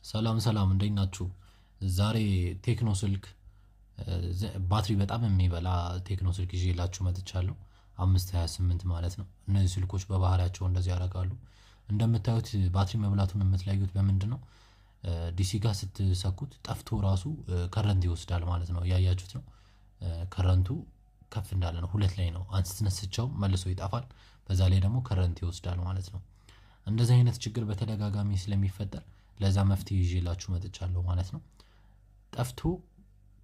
ሰላም ሰላም እንዴት ናችሁ? ዛሬ ቴክኖ ስልክ ባትሪ በጣም የሚበላ ቴክኖ ስልክ ይዤላችሁ መጥቻለሁ። 528 ማለት ነው። እነዚህ ስልኮች በባህሪያቸው እንደዚህ ያደርጋሉ። እንደምታዩት ባትሪ መብላቱን የምትለዩት በምንድነው? ዲሲ ጋር ስትሰኩት ጠፍቶ ራሱ ከረንት ይወስዳል ማለት ነው። ያያችሁት ነው። ከረንቱ ከፍ እንዳለ ነው። ሁለት ላይ ነው። አንስተነስቸው መልሶ ይጣፋል። በዛ ላይ ደግሞ ከረንት ይወስዳል ማለት ነው። እንደዚህ አይነት ችግር በተደጋጋሚ ስለሚፈጠር ለዛ መፍትሄ ይዤላችሁ መጥቻለሁ ማለት ነው። ጠፍቶ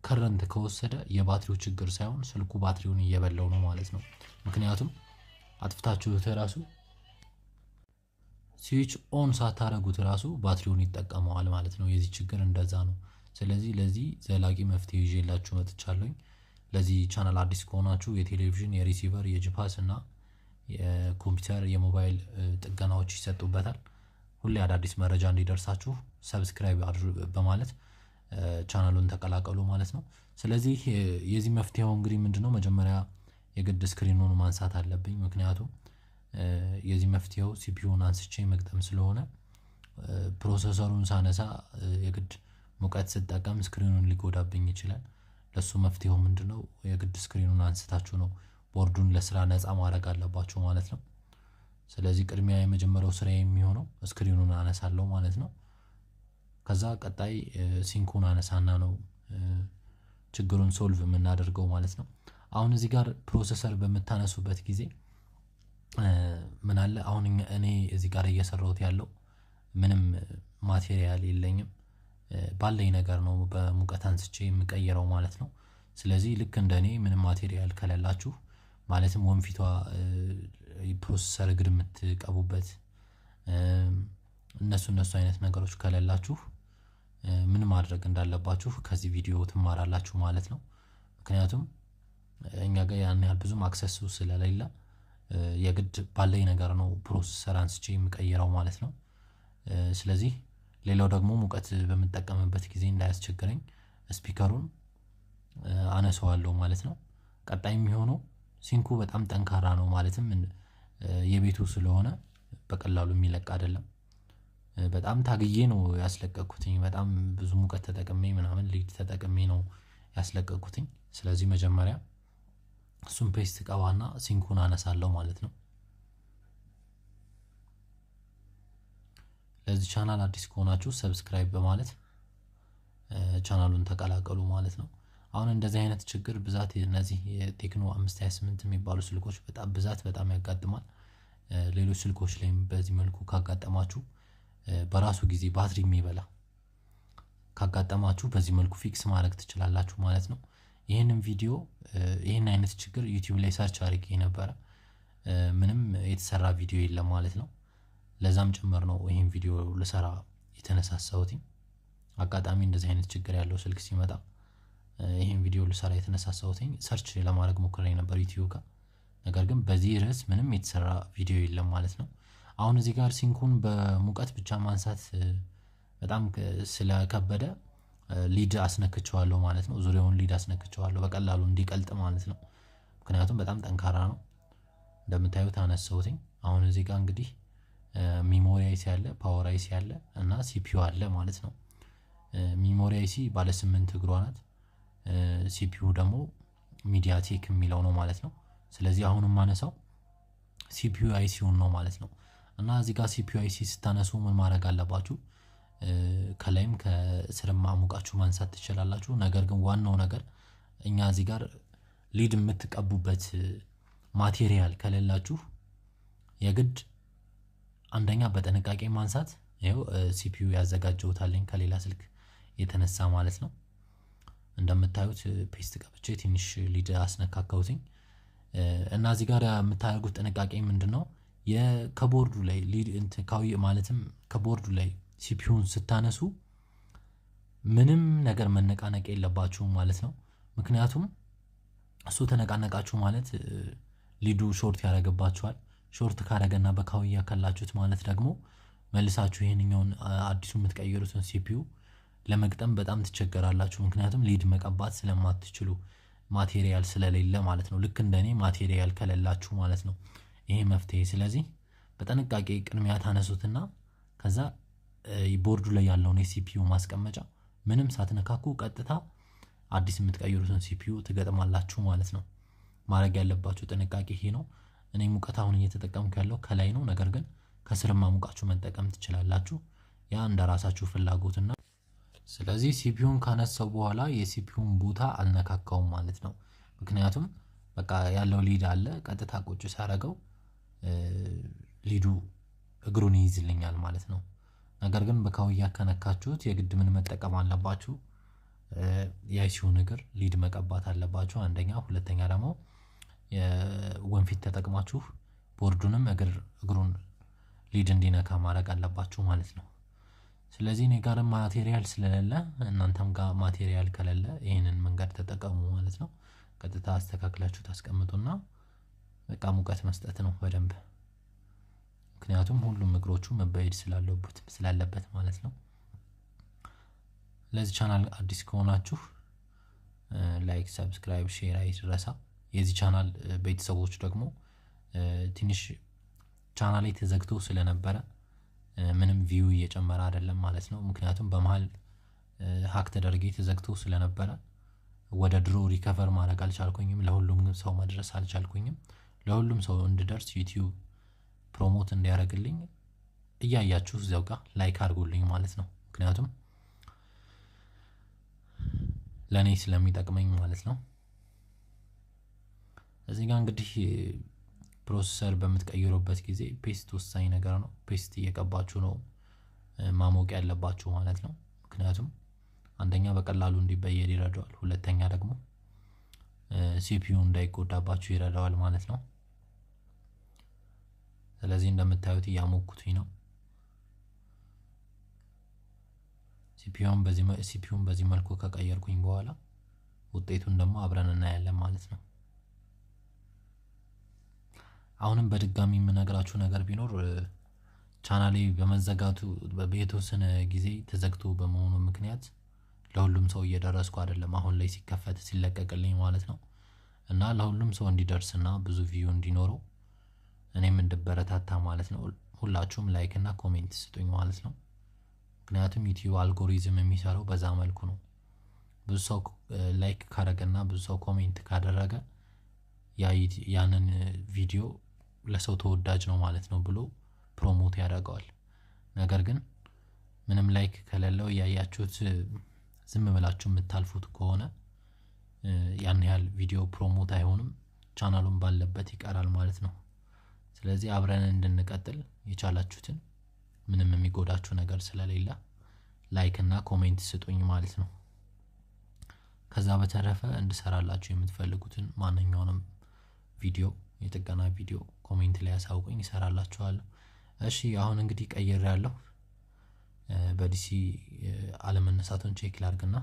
ከረንት ከወሰደ የባትሪው ችግር ሳይሆን ስልኩ ባትሪውን እየበላው ነው ማለት ነው። ምክንያቱም አጥፍታችሁት ራሱ ስዊች ኦን ሳታረጉት ራሱ ባትሪውን ይጠቀመዋል ማለት ነው። የዚህ ችግር እንደዛ ነው። ስለዚህ ለዚህ ዘላቂ መፍትሄ ይዤላችሁ መጥቻለሁኝ። ለዚህ ቻናል አዲስ ከሆናችሁ የቴሌቪዥን፣ የሪሲቨር፣ የጂፓስ እና የኮምፒውተር የሞባይል ጥገናዎች ይሰጡበታል። ሁሌ አዳዲስ መረጃ እንዲደርሳችሁ ሰብስክራይብ በማለት ቻናሉን ተቀላቀሉ ማለት ነው። ስለዚህ የዚህ መፍትሄው እንግዲህ ምንድነው? መጀመሪያ የግድ ስክሪኑን ማንሳት አለብኝ። ምክንያቱም የዚህ መፍትሄው ሲፒዩን አንስቼ መግጠም ስለሆነ ፕሮሰሰሩን ሳነሳ የግድ ሙቀት ስጠቀም ስክሪኑን ሊጎዳብኝ ይችላል። ለሱ መፍትሄው ምንድነው? የግድ ስክሪኑን አንስታችሁ ነው ቦርዱን ለስራ ነፃ ማድረግ አለባችሁ ማለት ነው። ስለዚህ ቅድሚያ የመጀመሪያው ስራ የሚሆነው ስክሪኑን አነሳለሁ ማለት ነው። ከዛ ቀጣይ ሲንኩን አነሳና ነው ችግሩን ሶልቭ የምናደርገው ማለት ነው። አሁን እዚህ ጋር ፕሮሰሰር በመታነሱበት ጊዜ ምን አለ? አሁን እኔ እዚህ ጋር እየሰራሁት ያለው ምንም ማቴሪያል የለኝም። ባለኝ ነገር ነው በሙቀት አንስቼ የምቀይረው ማለት ነው። ስለዚህ ልክ እንደኔ ምንም ማቴሪያል ከሌላችሁ ማለትም ወንፊቷ ፕሮሰሰር እግር የምትቀቡበት እነሱ አይነት ነገሮች ከሌላችሁ ምን ማድረግ እንዳለባችሁ ከዚህ ቪዲዮ ትማራላችሁ ማለት ነው። ምክንያቱም እኛ ጋር ያን ያህል ብዙም አክሰሱ ስለሌለ የግድ ባለኝ ነገር ነው ፕሮሰሰር አንስቼ የምቀይረው ማለት ነው። ስለዚህ ሌላው ደግሞ ሙቀት በምጠቀምበት ጊዜ እንዳያስቸግረኝ ስፒከሩን አነሳዋለሁ ማለት ነው። ቀጣይ የሚሆነው ሲንኩ በጣም ጠንካራ ነው ማለትም የቤቱ ስለሆነ በቀላሉ የሚለቅ አይደለም። በጣም ታግዬ ነው ያስለቀቅኩትኝ። በጣም ብዙ ሙቀት ተጠቅሜ ምናምን ሊድ ተጠቅሜ ነው ያስለቀቅኩትኝ። ስለዚህ መጀመሪያ እሱን ፔስት ቀባና ሲንኩን አነሳለሁ ማለት ነው። ለዚህ ቻናል አዲስ ከሆናችሁ ሰብስክራይብ በማለት ቻናሉን ተቀላቀሉ ማለት ነው። አሁን እንደዚህ አይነት ችግር ብዛት እነዚህ የቴክኖ 528 የሚባሉ ስልኮች በጣም ያጋጥማል። ሌሎች ስልኮች ላይም በዚህ መልኩ ካጋጠማችሁ በራሱ ጊዜ ባትሪ የሚበላ ካጋጠማችሁ በዚህ መልኩ ፊክስ ማድረግ ትችላላችሁ ማለት ነው። ይሄንን ቪዲዮ ይሄን አይነት ችግር ዩቲዩብ ላይ ሰርች አድርጌ ነበር። ምንም የተሰራ ቪዲዮ የለም ማለት ነው። ለዛም ጭምር ነው ይሄን ቪዲዮ ልሰራ የተነሳሳሁት። አጋጣሚ እንደዚህ አይነት ችግር ያለው ስልክ ሲመጣ ይሄን ቪዲዮ ልሰራ የተነሳሳሁት ሰርች ለማድረግ ሞክሬ ነበር ዩቲዩብ ጋር። ነገር ግን በዚህ ርዕስ ምንም የተሰራ ቪዲዮ የለም ማለት ነው። አሁን እዚህ ጋር ሲንኩን በሙቀት ብቻ ማንሳት በጣም ስለከበደ ሊድ አስነክቸዋለሁ ማለት ነው። ዙሪያውን ሊድ አስነክቸዋለሁ በቀላሉ እንዲቀልጥ ማለት ነው። ምክንያቱም በጣም ጠንካራ ነው። እንደምታዩት አነሳሁት። አሁን እዚህ ጋር እንግዲህ ሚሞሪ አይሲ አለ፣ ፓወር አይሲ አለ እና ሲፒዩ አለ ማለት ነው። ሚሞሪ አይሲ ባለ 8 እግሯ ናት። ሲፒዩ ደግሞ ሚዲያቴክ የሚለው ነው ማለት ነው። ስለዚህ አሁንም ማነሳው ሲፒዩ አይሲውን ነው ማለት ነው። እና እዚህ ጋር ሲፒዩ አይሲ ስታነሱ ምን ማድረግ አለባችሁ? ከላይም ከስርም አሙቃችሁ ማንሳት ትችላላችሁ። ነገር ግን ዋናው ነገር እኛ እዚህ ጋር ሊድ የምትቀቡበት ማቴሪያል ከሌላችሁ የግድ አንደኛ በጥንቃቄ ማንሳት። ይሄው ሲፒዩ ያዘጋጀውታልኝ ከሌላ ስልክ የተነሳ ማለት ነው። እንደምታዩት ፔስት ቀብቼ ትንሽ ሊድ አስነካካውትኝ እና እዚህ ጋር የምታደርጉት ጥንቃቄ ምንድነው? የከቦርዱ ላይ ሊድ ካዊ ማለትም ከቦርዱ ላይ ሲፒዩን ስታነሱ ምንም ነገር መነቃነቅ የለባችሁም ማለት ነው። ምክንያቱም እሱ ተነቃነቃችሁ ማለት ሊዱ ሾርት ያደርግባችኋል። ሾርት ካደረገና በካዊ ያከላችሁት ማለት ደግሞ መልሳችሁ ይሄንኛውን አዲሱ የምትቀይሩትን ሲፒዩ ለመግጠም በጣም ትቸገራላችሁ። ምክንያቱም ሊድ መቀባት ስለማትችሉ ማቴሪያል ስለሌለ ማለት ነው። ልክ እንደኔ ማቴሪያል ከሌላችሁ ማለት ነው ይሄ መፍትሄ። ስለዚህ በጥንቃቄ ቅድሚያ ታነሱትና ከዛ ቦርዱ ላይ ያለውን የሲፒዩ ማስቀመጫ ምንም ሳትነካኩ ቀጥታ አዲስ የምትቀይሩትን ሲፒዩ ትገጥማላችሁ ማለት ነው። ማድረግ ያለባችሁ ጥንቃቄ ይሄ ነው። እኔ ሙቀት አሁን እየተጠቀምኩ ያለው ከላይ ነው፣ ነገር ግን ከስርም አሙቃችሁ መጠቀም ትችላላችሁ። ያ እንደራሳችሁ ፍላጎትና ስለዚህ ሲፒዩን ካነሳው በኋላ የሲፒዩን ቦታ አልነካካውም ማለት ነው። ምክንያቱም በቃ ያለው ሊድ አለ፣ ቀጥታ ቁጭ ሳረገው ሊዱ እግሩን ይይዝልኛል ማለት ነው። ነገር ግን በካውያ ከነካችሁት የግድ ምን መጠቀም አለባችሁ? የአይሲዩን እግር ሊድ መቀባት አለባችሁ አንደኛ። ሁለተኛ ደግሞ የወንፊት ተጠቅማችሁ ቦርዱንም እግሩን ሊድ እንዲነካ ማድረግ አለባችሁ ማለት ነው። ስለዚህ እኔ ጋርም ማቴሪያል ስለሌለ እናንተም ጋር ማቴሪያል ከሌለ ይሄንን መንገድ ተጠቀሙ ማለት ነው። ቀጥታ አስተካክላችሁ ታስቀምጡና በቃ ሙቀት መስጠት ነው በደንብ። ምክንያቱም ሁሉም እግሮቹ መበየድ ስላለበት ማለት ነው። ለዚህ ቻናል አዲስ ከሆናችሁ ላይክ፣ ሰብስክራይብ፣ ሼር አይረሳ። የዚህ ቻናል ቤተሰቦች ደግሞ ትንሽ ቻናሌ ተዘግቶ ስለነበረ ምንም ቪው እየጨመረ አይደለም ማለት ነው። ምክንያቱም በመሃል ሃክ ተደርጌ ተዘግቶ ስለነበረ ወደ ድሮ ሪከቨር ማድረግ አልቻልኩኝም። ለሁሉም ሰው መድረስ አልቻልኩኝም። ለሁሉም ሰው እንድደርስ ዩቲዩብ ፕሮሞት እንዲያደርግልኝ እያያችሁ እዛው ጋር ላይክ አድርጉልኝ ማለት ነው። ምክንያቱም ለኔ ስለሚጠቅመኝ ማለት ነው። እዚህ ጋር እንግዲህ ፕሮሰሰር በምትቀይሩበት ጊዜ ፔስት ወሳኝ ነገር ነው። ፔስት እየቀባችሁ ነው ማሞቅ ያለባችሁ ማለት ነው። ምክንያቱም አንደኛ በቀላሉ እንዲበየድ ይረዳዋል፣ ሁለተኛ ደግሞ ሲፒዩ እንዳይጎዳባችሁ ይረዳዋል ማለት ነው። ስለዚህ እንደምታዩት እያሞኩትኝ ነው። ሲፒዩን በዚህ መልኩ ከቀየርኩኝ በኋላ ውጤቱን ደግሞ አብረን እናያለን ማለት ነው። አሁንም በድጋሚ የምነግራችሁ ነገር ቢኖር ቻናሌ በመዘጋቱ በተወሰነ ጊዜ ተዘግቶ በመሆኑ ምክንያት ለሁሉም ሰው እየደረስኩ አይደለም፣ አሁን ላይ ሲከፈት ሲለቀቅልኝ ማለት ነው። እና ለሁሉም ሰው እንዲደርስና ብዙ ቪው እንዲኖረው እኔም እንድበረታታ ማለት ነው ሁላችሁም ላይክ እና ኮሜንት ስጡኝ ማለት ነው። ምክንያቱም ዩቲዩብ አልጎሪዝም የሚሰራው በዛ መልኩ ነው። ብዙ ሰው ላይክ ካደረገና ብዙ ሰው ኮሜንት ካደረገ ያንን ቪዲዮ ለሰው ተወዳጅ ነው ማለት ነው ብሎ ፕሮሞት ያደርገዋል። ነገር ግን ምንም ላይክ ከሌለው ያያችሁት ዝም ብላችሁ የምታልፉት ከሆነ ያን ያህል ቪዲዮ ፕሮሞት አይሆንም፣ ቻናሉን ባለበት ይቀራል ማለት ነው። ስለዚህ አብረን እንድንቀጥል የቻላችሁትን ምንም የሚጎዳችሁ ነገር ስለሌለ ላይክ እና ኮሜንት ስጡኝ ማለት ነው። ከዛ በተረፈ እንድሰራላችሁ የምትፈልጉትን ማንኛውንም ቪዲዮ የጥገና ቪዲዮ ኮሜንት ላይ ያሳውቁኝ፣ እሰራላችኋለሁ። እሺ አሁን እንግዲህ ቀይሬያለሁ። በዲሲ አለመነሳቱን ቼክ ላድርግና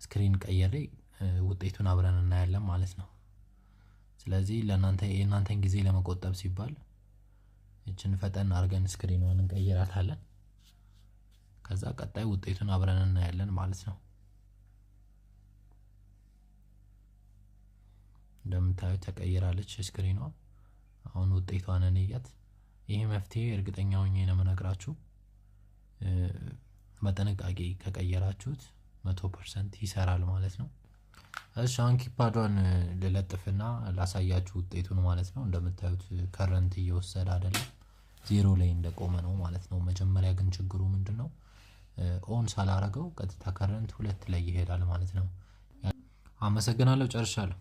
ስክሪን ቀይሬ ውጤቱን አብረን እናያለን ማለት ነው። ስለዚህ የእናንተን ጊዜ ለመቆጠብ ሲባል እችን ፈጠን አድርገን ስክሪኗን እንቀይራታለን። ከዛ ቀጣይ ውጤቱን አብረን እናያለን ማለት ነው። እንደምታዩት ተቀይራለች ስክሪኗ። አሁን ውጤቷን እንያት። ይሄ መፍትሄ እርግጠኛ ሆኜ ነው የምነግራችሁ። በጥንቃቄ ከቀየራችሁት 100% ይሰራል ማለት ነው። እሺ አሁን ኪፓዷን ልለጥፍና ላሳያችሁ ውጤቱን ማለት ነው። እንደምታዩት ከረንት እየወሰደ አይደለም፣ ዜሮ ላይ እንደቆመ ነው ማለት ነው። መጀመሪያ ግን ችግሩ ምንድነው? ኦን ሳላረገው ቀጥታ ከረንት 2 ላይ ይሄዳል ማለት ነው። አመሰግናለሁ፣ ጨርሻለሁ።